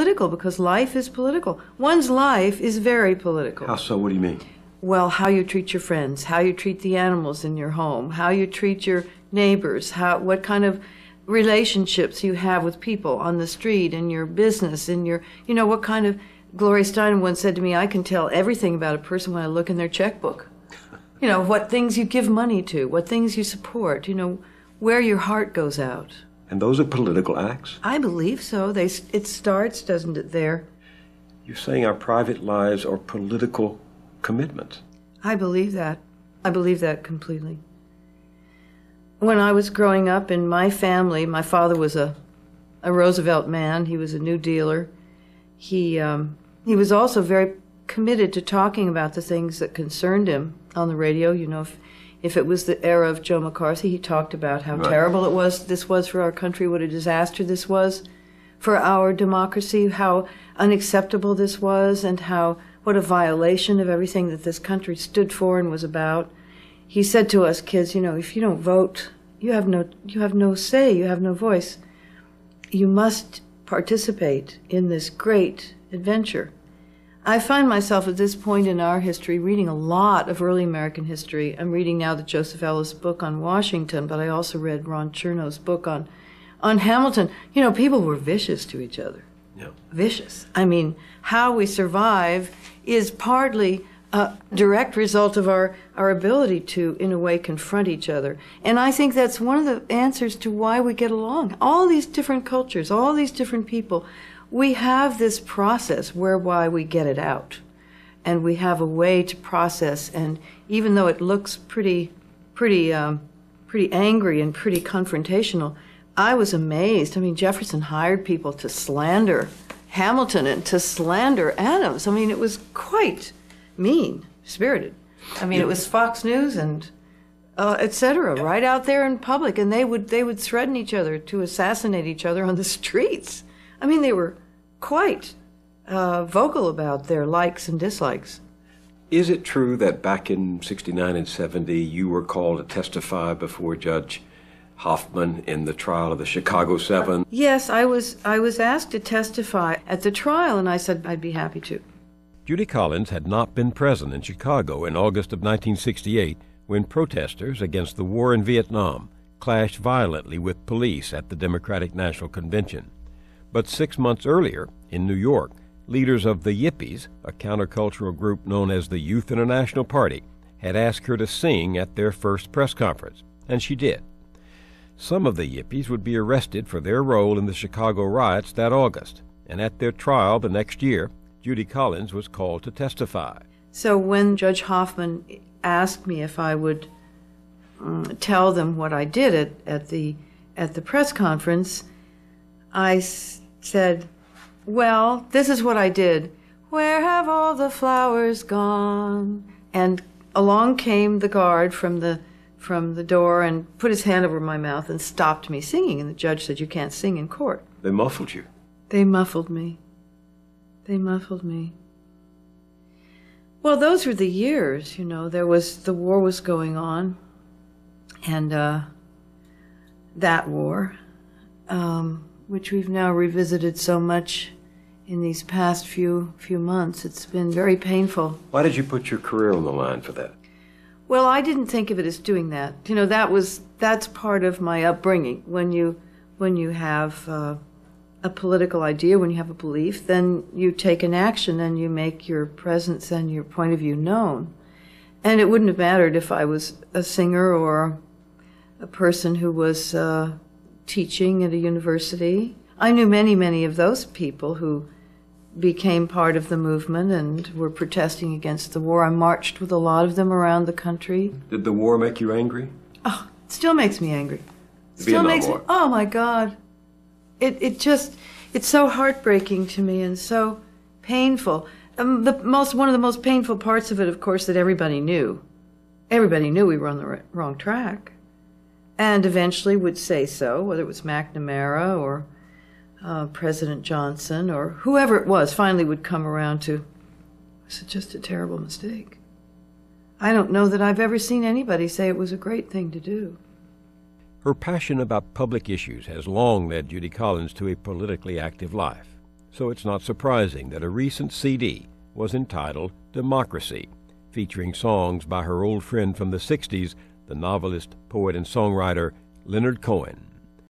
political because life is political. One's life is very political. How so? What do you mean? Well, how you treat your friends, how you treat the animals in your home, how you treat your neighbors, what kind of relationships you have with people on the street, in your business, what kind of... Gloria Steinem once said to me, I can tell everything about a person when I look in their checkbook. What things you give money to, what things you support, where your heart goes out. And those are political acts? I believe so. It starts, doesn't it, there? You're saying our private lives are political commitments. I believe that. I believe that completely. When I was growing up in my family, my father was a Roosevelt man. He was a New Dealer. He was also very committed to talking about the things that concerned him on the radio. If it was the era of Joe McCarthy, he talked about how terrible this was for our country, what a disaster this was for our democracy, how unacceptable this was, and what a violation of everything that this country stood for and was about. He said to us kids, if you don't vote, you have no say, you have no voice. You must participate in this great adventure. I find myself at this point in our history reading a lot of early American history. I'm reading now the Joseph Ellis book on Washington, but I also read Ron Chernow's book on Hamilton. People were vicious to each other. Yeah. Vicious. I mean, how we survive is partly a direct result of our ability to, in a way, confront each other. And I think that's one of the answers to why we get along. All these different cultures, all these different people, we have this process whereby we get it out. And we have a way to process, and even though it looks pretty angry and pretty confrontational, I was amazed. I mean, Jefferson hired people to slander Hamilton and to slander Adams. I mean, it was quite mean-spirited. I mean, it was Fox News and et cetera, right out there in public, and they would threaten each other to assassinate each other on the streets. I mean, they were quite vocal about their likes and dislikes. Is it true that back in 69 and 70, you were called to testify before Judge Hoffman in the trial of the Chicago 7? Yes, I was asked to testify at the trial, and I said I'd be happy to. Judy Collins had not been present in Chicago in August of 1968 when protesters against the war in Vietnam clashed violently with police at the Democratic National Convention. But 6 months earlier, in New York, leaders of the Yippies, a countercultural group known as the Youth International Party, had asked her to sing at their first press conference, and she did. Some of the Yippies would be arrested for their role in the Chicago riots that August, and at their trial the next year, Judy Collins was called to testify. So when Judge Hoffman asked me if I would tell them what I did at the press conference, I said, well, this is what I did. Where have all the flowers gone? And along came the guard from the door and put his hand over my mouth and stopped me singing. And the judge said, you can't sing in court. They muffled you. They muffled me. They muffled me. Well, those were the years, the war was going on. And that war, which we've now revisited so much in these past few months, it's been very painful. Why did you put your career on the line for that? Well, I didn't think of it as doing that. That's part of my upbringing. When you have a political idea, when you have a belief, then you take an action and you make your presence and your point of view known. And it wouldn't have mattered if I was a singer or a person who was teaching at a university. I knew many, many of those people who became part of the movement and were protesting against the war. I marched with a lot of them around the country. Did the war make you angry? Oh, it still makes me angry. Still makes me, oh my God. It's so heartbreaking to me and so painful. One of the most painful parts of it, of course, that everybody knew. Everybody knew we were on the wrong track. And eventually would say so, whether it was McNamara or President Johnson or whoever it was, finally would come around to, was it just a terrible mistake? I don't know that I've ever seen anybody say it was a great thing to do. Her passion about public issues has long led Judy Collins to a politically active life. so it's not surprising that a recent CD was entitled Democracy, featuring songs by her old friend from the 60s, the novelist, poet, and songwriter Leonard Cohen.